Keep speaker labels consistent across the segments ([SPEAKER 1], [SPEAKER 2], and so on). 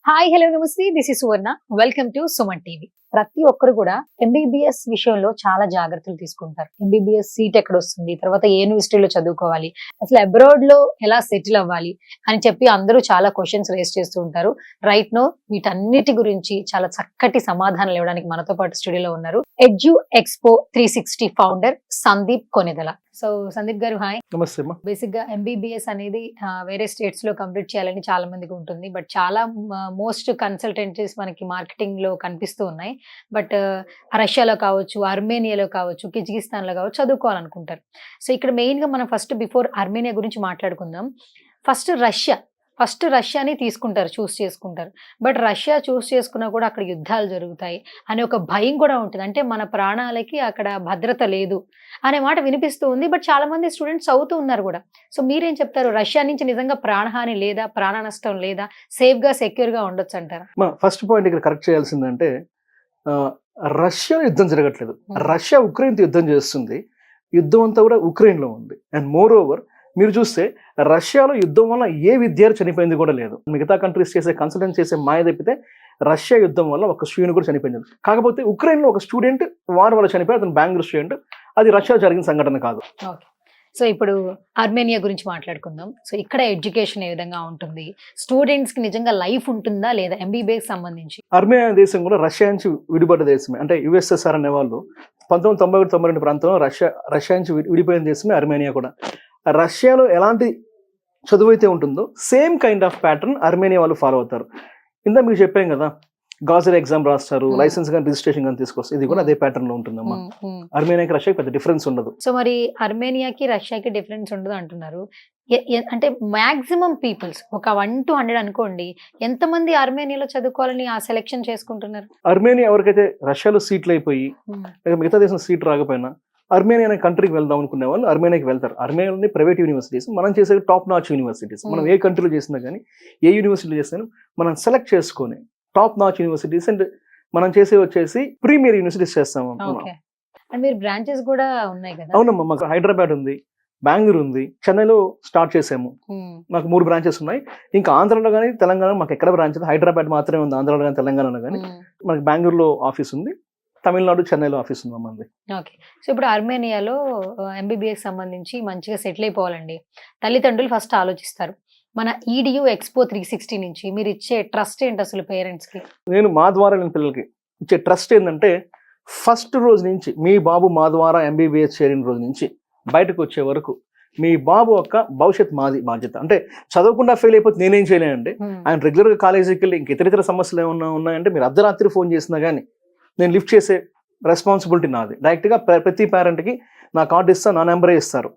[SPEAKER 1] Hi hello నమస్తే this is Suvarna welcome to Suman TV. ప్రతి ఒక్కరు కూడా ఎంబీబీఎస్ విషయంలో చాలా జాగ్రత్తలు తీసుకుంటారు. ఎంబీబీఎస్ సీట్ ఎక్కడ వస్తుంది, తర్వాత ఏ యూనివర్సిటీలో చదువుకోవాలి, అసలు అబ్రాడ్ లో ఎలా సెటిల్ అవ్వాలి అని చెప్పి అందరూ చాలా క్వశ్చన్స్ రేస్ చేస్తూ ఉంటారు. రైట్ నో వీటన్నిటి గురించి చాలా చక్కటి సమాధానాలు ఇవ్వడానికి మనతో పాటు స్టూడియోలో ఉన్నారు edu expo 360 founder Sandeep Konedala. So Sandeep garu hi.
[SPEAKER 2] నమస్తే.
[SPEAKER 1] బేసిక్ గా ఎంబీబీఎస్ అనేది వేరే స్టేట్స్ లో కంప్లీట్ చేయాలని చాలా మందికి ఉంటుంది. బట్ చాలా మోస్ట్ కన్సల్టెన్సీస్ మనకి మార్కెటింగ్ లో కనిపిస్తూ ఉన్నాయి. బట్ రష్యాలో కావచ్చు, అర్మేనియాలో కావచ్చు, కిర్గిస్థాన్ లో కావచ్చు చదువుకోవాలనుకుంటారు. సో ఇక్కడ మెయిన్ గా మనం ఫస్ట్ బిఫోర్ అర్మేనియా గురించి మాట్లాడుకుందాం. ఫస్ట్ రష్యాని తీసుకుంటారు, చూస్ చేసుకుంటారు. బట్ రష్యా చూస్ చేసుకున్నా కూడా అక్కడ యుద్ధాలు జరుగుతాయి అనే ఒక భయం కూడా ఉంటుంది. అంటే మన ప్రాణాలకి అక్కడ భద్రత లేదు అనే మాట వినిపిస్తూ ఉంది. బట్ చాలా మంది స్టూడెంట్స్ చదువుతూ ఉన్నారు కూడా. సో మీరేం చెప్తారు? రష్యా నుంచి నిజంగా ప్రాణహాని లేదా, ప్రాణ నష్టం లేదా, సేఫ్ గా సెక్యూర్ గా ఉండొచ్చు అంటారా?
[SPEAKER 2] ఫస్ట్ పాయింట్ ఇక్కడ కరెక్ట్ చేయాల్సిందంటే రష్యా యుద్ధం జరగట్లేదు. రష్యా ఉక్రెయిన్తో యుద్ధం చేస్తుంది. యుద్ధం అంతా కూడా ఉక్రెయిన్ లో ఉంది. అండ్ మోర్ ఓవర్ మీరు చూస్తే రష్యాలో యుద్ధం వల్ల ఏ విద్యార్థి చనిపోయింది కూడా లేదు. మిగతా కంట్రీస్ చేసే కన్సల్టెన్స్ చేసే మాయ తప్పితే రష్యా యుద్ధం వల్ల ఒక స్టూడెంట్ కూడా చనిపోయింది. కాకపోతే ఉక్రెయిన్ లో ఒక స్టూడెంట్ వార్ వల్ల చనిపోయి, అతను బెంగళూరు స్టూడెంట్. అది రష్యా జరిగిన సంఘటన కాదు.
[SPEAKER 1] సో ఇప్పుడు అర్మేనియా గురించి మాట్లాడుకుందాం. సో ఇక్కడ ఎడ్యుకేషన్ ఏ విధంగా ఉంటుంది, స్టూడెంట్స్ కి నిజంగా లైఫ్ ఉంటుందా లేదా ఎంబీబీఎస్ సంబంధించి?
[SPEAKER 2] అర్మేనియా దేశం కూడా రష్యా నుంచి విడిపడ్డ దేశమే. అంటే యుఎస్ఎస్ఆర్ అనే వాళ్ళు 1991-92 ప్రాంతంలో రష్యా నుంచి విడిపోయిన దేశమే అర్మేనియా కూడా. రష్యాలో ఎలాంటి చదువు అయితే ఉంటుందో same kind of pattern Armenia వాళ్ళు ఫాలో అవుతారు. ఇందా మీకు చెప్పాం కదా, గాజర్ ఎగ్జామ్ రాస్తారు, లైసెన్స్ కానీ రిజిస్ట్రేషన్ కానీ తీసుకొస్తారు. ఇది కూడా అదే ప్యాటర్న్ లో ఉంటుందమ్మా. అర్మేనియాకి రష్యాకి పెద్ద డిఫరెన్స్ ఉండదు.
[SPEAKER 1] సో మరి అర్మేనియాకి రష్యాకి డిఫరెన్స్ ఉండదు అంటున్నారు. అంటే మాక్సిమం పీపుల్స్ ఒక 1 to 100 అనుకోండి, ఎంతమంది అర్మేనియాలో చదువుకోవాలని ఆ సెలెక్షన్ చేసుకుంటున్నారు?
[SPEAKER 2] అర్మేనియా ఎవరికైతే రష్యాలో సీట్లు అయిపోయి మిగతా దేశం సీట్ రాకపోయినా అర్మేనియా అనే కంట్రీకి వెళ్దాం అనుకునే వాళ్ళు అర్మేనియాకి వెళ్తారు. అర్మేనియాలోని ప్రైవేట్ యూనివర్సిటీస్, మనం చేసే టాప్ నాచ్ యూనివర్సిటీస్. మనం ఏ కంట్రీలో చేసినా కానీ, ఏ యూనివర్సిటీలో చేసినా మనం సెలెక్ట్ చేసుకొని టాప్ నాచ్ యూనివర్సిటీస్ అండ్ మనం చేసే వచ్చేసి ప్రీమియర్ యూనివర్సిటీస్ చేస్తాము.
[SPEAKER 1] మీరు బ్రాంచెస్ కూడా ఉన్నాయి కదా?
[SPEAKER 2] అవునమ్మా, మాకు హైదరాబాద్ ఉంది, బెంగళూరు ఉంది, చెన్నైలో స్టార్ట్ చేసాము. మాకు 3 బ్రాంచెస్ ఉన్నాయి. ఇంకా ఆంధ్రలో కానీ తెలంగాణ మాకు ఎక్కడ బ్రాంచ్? హైదరాబాద్ మాత్రమే ఉంది. ఆంధ్రలో కానీ తెలంగాణలో కానీ మనకి బెంగళూరులో ఆఫీస్ ఉంది, తమిళనాడు చెన్నైలో ఆఫీస్ ఉంది మంది.
[SPEAKER 1] ఓకే. సో ఇప్పుడు అర్మేనియాలో ఎంబీబీఎస్ సంబంధించి మంచిగా సెటిల్ అయిపోవాలండి, తల్లిదండ్రులు ఫస్ట్ ఆలోచిస్తారు. మన ఈడియు ఎక్స్పో 360 నుంచి మీరు ఇచ్చే ట్రస్ట్ ఏంటి అసలు పేరెంట్స్ కి?
[SPEAKER 2] మా ద్వారా నేను పిల్లలకి ఇచ్చే ట్రస్ట్ ఏంటంటే, ఫస్ట్ రోజు నుంచి మీ బాబు మా ద్వారా ఎంబీబీఎస్ చేరిన రోజు నుంచి బయటకు వచ్చే వరకు మీ బాబు యొక్క భవిష్యత్ మాది బాధ్యత. అంటే చదవకుండా ఫెయిల్ అయిపోతే నేనేం చేయలేనండి. ఆయన రెగ్యులర్గా కాలేజీకి వెళ్ళి ఇంక ఇతర సమస్యలు ఏమన్నా ఉన్నాయంటే మీరు అర్ధరాత్రి ఫోన్ చేసినా కానీ నేను లిఫ్ట్ చేసే రెస్పాన్సిబిలిటీ నాది. డైరెక్ట్గా ప్రతి పేరెంట్కి నా కార్డు ఇస్తా, నా నెంబరే ఇస్తారు.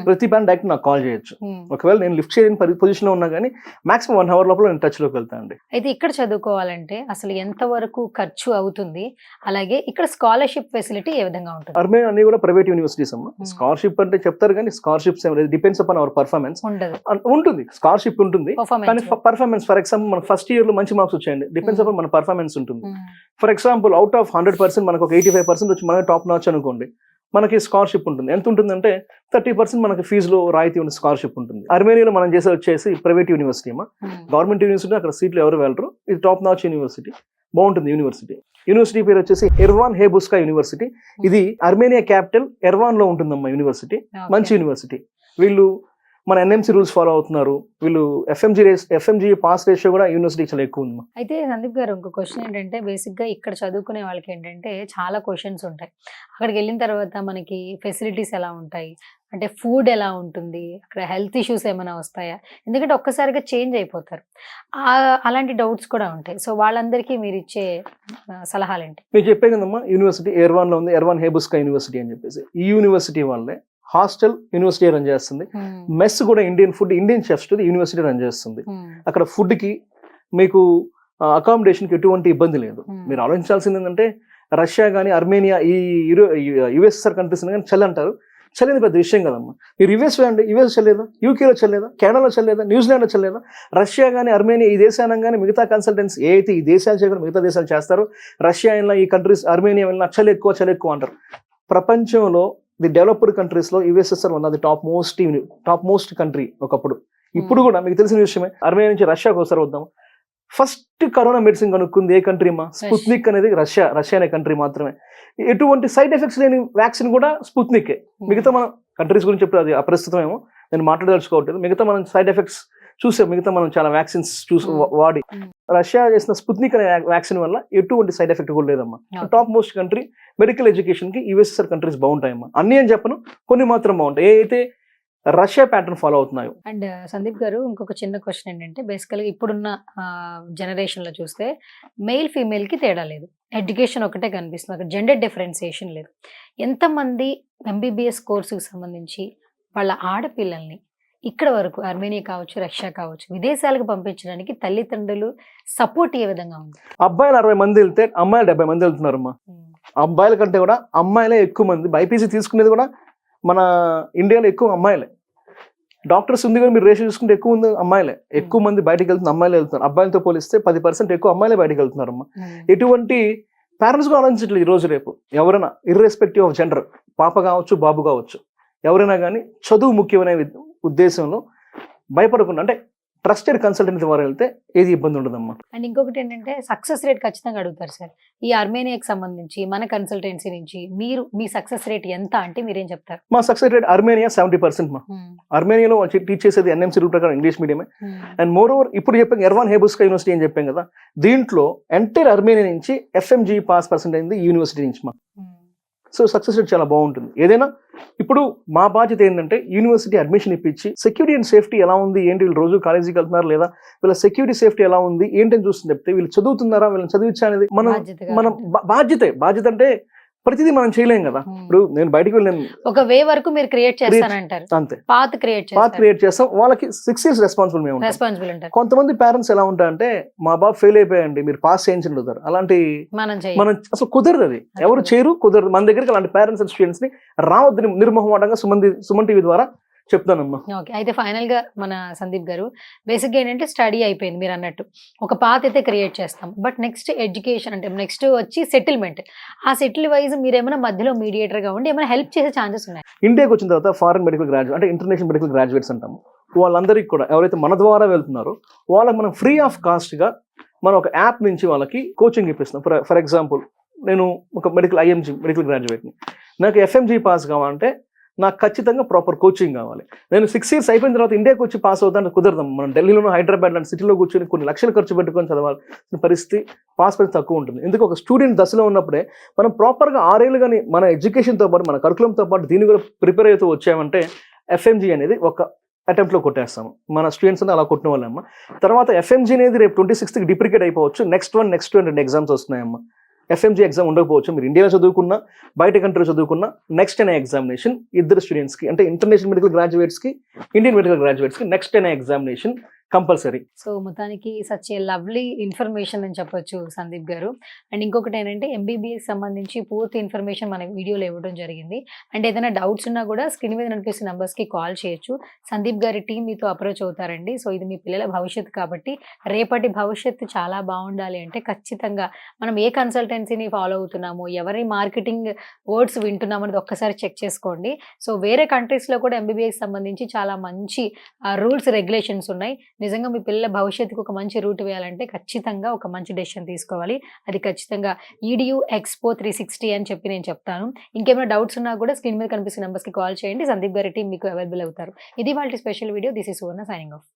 [SPEAKER 2] ప్రతి పేరెంట్ డైరెక్ట్ నాకు కాల్ చేయొచ్చు. ఒకవేళ నేను లిఫ్ట్ చేయని పొజిషన్ లో ఉన్నా కానీ మాక్సిమం 1 hour లోపల నేను టచ్ లోకి వెళ్తాను అండి.
[SPEAKER 1] అయితే ఇక్కడ చదువుకోవాలంటే అసలు ఎంత వరకు ఖర్చు అవుతుంది, అలాగే ఇక్కడ స్కాలర్షిప్ ఫెసిలిటీ ఏ విధంగా ఉంటుంది?
[SPEAKER 2] అర్మేనియా అన్ని కూడా ప్రైవేట్ యూనివర్సిటీస్ అమ్మా. స్కాలర్షిప్ అంటే చెప్తారు కానీ scholarships depends upon our performance ఉంటుంది. స్కాలర్షిప్ ఉంటుంది కానీ పర్ఫార్మెన్స్, ఫర్ ఎగ్జాంపుల్ మన ఫస్ట్ ఇయర్ లో మంచి మార్క్స్ వచ్చాయండి, డిపెండ్స్ అపాన్ మన పర్ఫార్మెన్స్ ఉంటుంది. ఫర్ ఎగ్జాంపుల్ అవుట్ ఆఫ్ 100% మనకు ఒక 85% వచ్చి మనకి టాప్ నాచ్ అనుకోండి, మనకి స్కాలర్షిప్ ఉంటుంది. ఎంత ఉంటుందంటే 30% మనకి ఫీజులో రాయితీ ఉన్న స్కాలర్షిప్ ఉంటుంది. అర్మేనియాలో మనం చేసే వచ్చేసి ప్రైవేట్ యూనివర్సిటీ అమ్మా. గవర్నమెంట్ యూనివర్సిటీ అక్కడ సీట్లు ఎవరు వెళ్ళరు. ఇది టాప్ నాచ్ యూనివర్సిటీ, బాగుంటుంది యూనివర్సిటీ పేరు వచ్చేసి ఎర్వాన్ హేబుస్కా యూనివర్సిటీ. ఇది అర్మేనియా క్యాపిటల్ ఎర్వాన్ లో ఉంటుందమ్మా యూనివర్సిటీ. మంచి యూనివర్సిటీ. వీళ్ళు మన ఎన్ఎంసీ రూల్స్ ఫాలో అవుతున్నారు. వీళ్ళు ఎఫ్ఎంజీ పాస్ రేషియో కూడా యూనివర్సిటీ చాలా ఎక్కువ ఉంది.
[SPEAKER 1] అయితే సందీప్ గారు ఇంకో క్వశ్చన్ ఏంటంటే, బేసిక్ గా ఇక్కడ చదువుకునే వాళ్ళకి ఏంటంటే చాలా క్వశ్చన్స్ ఉంటాయి. అక్కడికి వెళ్ళిన తర్వాత మనకి ఫెసిలిటీస్ ఎలా ఉంటాయి, అంటే ఫుడ్ ఎలా ఉంటుంది, అక్కడ హెల్త్ ఇష్యూస్ ఏమైనా వస్తాయా? ఎందుకంటే ఒక్కసారిగా చేంజ్ అయిపోతారు. అలాంటి డౌట్స్ కూడా ఉంటాయి. సో వాళ్ళందరికీ మీరు ఇచ్చే సలహాలు ఏంటి?
[SPEAKER 2] మీరు చెప్పే కదమ్మా, యూనివర్సిటీ ఎర్వాన్ లో ఉంది, ఎర్వాన్ హేబుస్కా యూనివర్సిటీ అని చెప్పేసి. ఈ యూనివర్సిటీ వాళ్ళే హాస్టల్ యూనివర్సిటీ రన్ చేస్తుంది. మెస్ కూడా Indian food, Indian chefs university run చేస్తుంది. అక్కడ ఫుడ్ కి మీకు అకామిడేషన్ కి ఎటువంటి ఇబ్బంది లేదు. మీరు ఆలోచించాల్సింది ఏంటంటే, రష్యా కానీ అర్మేనియా ఈ యుఎస్ఎస్ఆర్ కంట్రీస్ కానీ చలి అంటారు. చల్లేదు పెద్ద విషయం కదమ్మా. మీరు యుఎస్ అండి, యుఎస్ చల్లేదా, యూకేలో చల్లేదా, కెనడాలో చల్లేదా, న్యూజిలాండ్లో చల్లేదా? రష్యా కానీ అర్మేనియా ఈ దేశానం కానీ మిగతా కన్సల్టెన్సీ ఏ అయితే ఈ దేశాలు చేయకుండా మిగతా దేశాలు చేస్తారో, రష్యా అయినా ఈ కంట్రీస్ అర్మేనియా వెళ్ళినా చలి ఎక్కువ అంటారు. ప్రపంచంలో ది డెవలప్డ్ కంట్రీస్ లో యుఎస్ఎస్ఆర్ ఉన్నది టాప్ మోస్ట్ కంట్రీ ఒకప్పుడు. ఇప్పుడు కూడా మీకు తెలిసిన విషయమే. అర్మేనియా నుంచి రష్యాకి ఒకసారి వద్దాం. ఫస్ట్ కరోనా మెడిసిన్ కనుక్కుంది ఏ కంట్రీ మా? స్పుత్నిక్ అనేది రష్యా అనే కంట్రీ మాత్రమే. ఎటువంటి సైడ్ ఎఫెక్ట్స్ లేని వ్యాక్సిన్ కూడా స్పుత్నికే. మిగతా మన కంట్రీస్ గురించి చెప్పి అది అప్రస్తుతమేమో, నేను మాట్లాడదలుచుకోవట్లేదు. మిగతా మనం సైడ్ ఎఫెక్ట్స్ చూసాం, మిగతా మనం చాలా వ్యాక్సిన్స్ వాడి రష్యా చేసిన స్పుత్నిక్ అనే వ్యాక్సిన్ వల్ల ఎటువంటి సైడ్ ఎఫెక్ట్ కూడా లేదమ్మా. Top most country medical education కి యుఎస్ఎస్ఆర్ కంట్రీస్ బాగుంటాయమ్మా. అన్ని అని చెప్పను, కొన్ని మాత్రం బాగుంటాయి. ఏ అయితే రష్యా ప్యాటర్న్ ఫాలో అవుతున్నాయో.
[SPEAKER 1] అండ్ సందీప్ గారు, ఇంకొక చిన్న క్వశ్చన్ ఏంటంటే, బేసికల్గా ఇప్పుడున్న జనరేషన్ లో చూస్తే మెయిల్ ఫీమేల్ కి తేడా లేదు, ఎడ్యుకేషన్ ఒకటే కనిపిస్తుంది, అక్కడ జెండర్ డిఫరెన్సియేషన్ లేదు. ఎంతమంది ఎంబీబీఎస్ కోర్సుకు సంబంధించి వాళ్ళ ఆడపిల్లల్ని ఇక్కడ వరకు అర్మేనియా కావచ్చు, రష్యా కావచ్చు, విదేశాలకు పంపించడానికి తల్లిదండ్రులు సపోర్ట్ ఏ విధంగా ఉంది?
[SPEAKER 2] అబ్బాయిలు 60 మంది వెళ్తే అమ్మాయిలు 70 మంది వెళ్తున్నారమ్మా. అబ్బాయిల కంటే కూడా అమ్మాయిలే ఎక్కువ మంది. బైపీసీ తీసుకునేది కూడా మన ఇండియాలో ఎక్కువ అమ్మాయిలే. డాక్టర్స్ ఉంది కానీ మీరు రేషియో చూసుకుంటే ఎక్కువ ఉంది అమ్మాయిలే. ఎక్కువ మంది బయటకు వెళ్తున్న అమ్మాయిలే వెళ్తున్నారు. అబ్బాయిలతో పోలిస్తే 10% ఎక్కువ అమ్మాయిలే బయటకు వెళ్తున్నారమ్మా. ఎటువంటి పేరెంట్స్ కూడా ఆలోచించట్లేదు ఈ రోజు రేపు. ఎవరైనా ఇర్రెస్పెక్టివ్ ఆఫ్ జెండర్, పాప కావచ్చు బాబు కావచ్చు, ఎవరైనా కానీ చదువు ముఖ్యమనే ఉద్దేశంలో భయపడకుండా, అంటే ట్రస్టెడ్ కన్సల్టెంట్ ద్వారా వెళ్తే ఏది ఇబ్బంది ఉండదమ్మా.
[SPEAKER 1] అండ్ ఇంకొకటి ఏంటంటే, సక్సెస్ రేట్ ఖచ్చితంగా అడుగుతారు సార్. ఈ అర్మేనియాకి సంబంధించి మన కన్సల్టెన్సీ నుంచి మీ సక్సెస్ రేట్ ఎంత అంటే మీరేం చెప్తారు?
[SPEAKER 2] మా సక్సెస్ రేట్ అర్మేనియా 70% మా. అర్మేనియాలో టీచ్ చేసేది ఎన్ఎంసీ రూట్ ప్రకారం ఇంగ్లీష్ మీడియమే. అండ్ మోర్ ఓవర్ ఇప్పుడు చెప్పాం ఎర్వాన్ హేబుస్కా యూనివర్సిటీ అని చెప్పాం కదా, దీంట్లో ఎంటైర్ అర్మేనియా నుంచి FMG పాస్ పర్సెంట్ అయింది యూనివర్సిటీ నుంచి మా. సో సక్సెస్ రేట్ చాలా బాగుంటుంది. ఏదైనా ఇప్పుడు మా బాధ్యత ఏంటంటే యూనివర్సిటీ అడ్మిషన్ ఇప్పించి సెక్యూరిటీ అండ్ సేఫ్టీ ఎలా ఉంది ఏంటి, వీళ్ళు రోజు కాలేజీకి వెళ్తున్నారు లేదా, వీళ్ళ సెక్యూరిటీ సేఫ్టీ ఎలా ఉంది ఏంటని చూస్తుంది చెప్తే, వీళ్ళు చదువుతున్నారా, వీళ్ళని చదివించా అనేది మనం బాధ్యత. అంటే ప్రతిదీ మనం చేయలేం కదా. ఇప్పుడు నేను బయటకు వెళ్ళాను,
[SPEAKER 1] ఒక వే వరకు మీరు క్రియేట్ చేస్తానంటారు,
[SPEAKER 2] అంతే.
[SPEAKER 1] పాత్ క్రియేట్
[SPEAKER 2] చేస్తాం. వాళ్ళకి 6 years రెస్పాన్సిబుల్ మేము ఉంటాం. కొంతమంది పేరెంట్స్ ఎలా ఉంటారంటే, మా బాబు ఫెయిల్ అయిపోయాయండి మీరు పాస్ చేయించండి అడుగుతారు. అలాంటి మనం అసలు కుదరదు, అది ఎవరు చేయరు, కుదరదు. మన దగ్గరికి అలాంటి పేరెంట్స్ అండ్ స్టూడెంట్స్ ని రావద్దని నిర్మోహమాటంగా సుమన్ టీవీ ద్వారా చెప్తానమ్మా.
[SPEAKER 1] ఓకే, అయితే ఫైనల్ గా మన సందీప్ గారు, బేసిక్ గా ఏంటంటే స్టడీ అయిపోయింది మీరు అన్నట్టు, ఒక పాత్ అయితే క్రియేట్ చేస్తాం. బట్ నెక్స్ట్ ఎడ్యుకేషన్ అంటే నెక్స్ట్ వచ్చి సెటిల్మెంట్. ఆ సెటిల్ వైజ్ మీరు ఏమైనా మధ్యలో మీడియేటర్ గా ఉండి ఏమైనా హెల్ప్ చేసే ఛాన్సెస్ ఉన్నాయి?
[SPEAKER 2] ఇండియాకి వచ్చిన తర్వాత ఫారెన్ మెడికల్ గ్రాడ్యుయేట్ అంటే ఇంటర్నేషనల్ మెడికల్ గ్రాడ్యుయేట్స్ అంటాము, వాళ్ళందరికీ కూడా ఎవరైతే మన ద్వారా వెళ్తున్నారో వాళ్ళకి మనం ఫ్రీ ఆఫ్ కాస్ట్ గా మనం ఒక యాప్ నుంచి వాళ్ళకి కోచింగ్ ఇప్పిస్తున్నాం. ఫర్ ఎగ్జాంపుల్, నేను ఒక IMG మెడికల్ గ్రాడ్యుయేట్ని, నాకు FMG పాస్ కావాలంటే నాకు ఖచ్చితంగా ప్రాపర్ కోచింగ్ కావాలి. నేను 6 years అయిపోయిన తర్వాత ఇండియాకి వచ్చి పాస్ అవుతాను కుదరదాం. మనం ఢిల్లీలోనూ హైదరాబాద్ లాంటి సిటీలో కూర్చొని కొన్ని లక్షలు ఖర్చు పెట్టుకొని చదవాల్సిన పరిస్థితి, పాస్ పరిస్థితి తక్కువ ఉంటుంది. ఎందుకు ఒక స్టూడెంట్ దశలో ఉన్నప్పుడే మనం ప్రాపర్గా 6 ఏళ్ళు కానీ మన ఎడ్యుకేషన్తో పాటు మన కరికులంతో పాటు దీన్ని కూడా ప్రిపేర్ అవుతూ వచ్చామంటే FMG అనేది ఒక అటెంప్ట్లో కొట్టేస్తాము. మన స్టూడెంట్స్ అలా కొట్టిన వాళ్ళమ్మ. తర్వాత FMG అనేది రేపు 26కి డిప్రికేట్ అయిపోవచ్చు. నెక్స్ట్ 2 ఎగ్జామ్స్ వస్తున్నాయమ్మా. FMG ఎగ్జామ్ ఉండకపోవచ్చు, మీరు ఇండియాలో చదువుకున్నా బయట కంట్రీలో చదువుకున్నా నెక్స్ట్ అనే ఎగ్జామినేషన్ ఇద్దరు స్టూడెంట్స్కి, అంటే ఇంటర్నేషనల్ మెడికల్ గ్రాడ్యుయేట్స్కి, ఇండియన్ మెడికల్ గ్రాడ్యుయేట్స్కి నెక్స్ట్ అనే ఎగ్జామినేషన్ కంపల్సరీ.
[SPEAKER 1] సో మొత్తానికి సచ్ ఏ లవ్లీ ఇన్ఫర్మేషన్ అని చెప్పొచ్చు సందీప్ గారు. అండ్ ఇంకొకటి ఏంటంటే, MBBS సంబంధించి పూర్తి ఇన్ఫర్మేషన్ మన వీడియోలో ఇవ్వడం జరిగింది. అండ్ ఏదైనా డౌట్స్ ఉన్నా కూడా స్క్రీన్ మీద కనిపిస్తున్న నెంబర్స్కి కాల్ చేయొచ్చు. సందీప్ గారి టీం మీతో అప్రోచ్ అవుతారండి. సో ఇది మీ పిల్లల భవిష్యత్తు కాబట్టి, రేపటి భవిష్యత్తు చాలా బాగుండాలి అంటే ఖచ్చితంగా మనం ఏ కన్సల్టెన్సీని ఫాలో అవుతున్నాము, ఎవరి మార్కెటింగ్ వర్డ్స్ వింటున్నాము అనేది ఒక్కసారి చెక్ చేసుకోండి. సో వేరే కంట్రీస్లో కూడా MBBS సంబంధించి చాలా మంచి రూల్స్ రెగ్యులేషన్స్ ఉన్నాయి. నిజంగా మీ పిల్లల భవిష్యత్తుకు ఒక మంచి రూట్ వేయాలంటే ఖచ్చితంగా ఒక మంచి డెసిషన్ తీసుకోవాలి. అది ఖచ్చితంగా EDU Expo 360 అని చెప్పి నేను చెప్తాను. ఇంకేమైనా డౌట్స్ ఉన్నా కూడా స్క్రీన్ మీద కనిపిస్తున్న నెంబర్స్కి కాల్ చేయండి. సందీప్ గారి టీం మీకు అవైలబుల్ అవుతారు. ఇది వాళ్ళ special video. This is Suvarna signing off.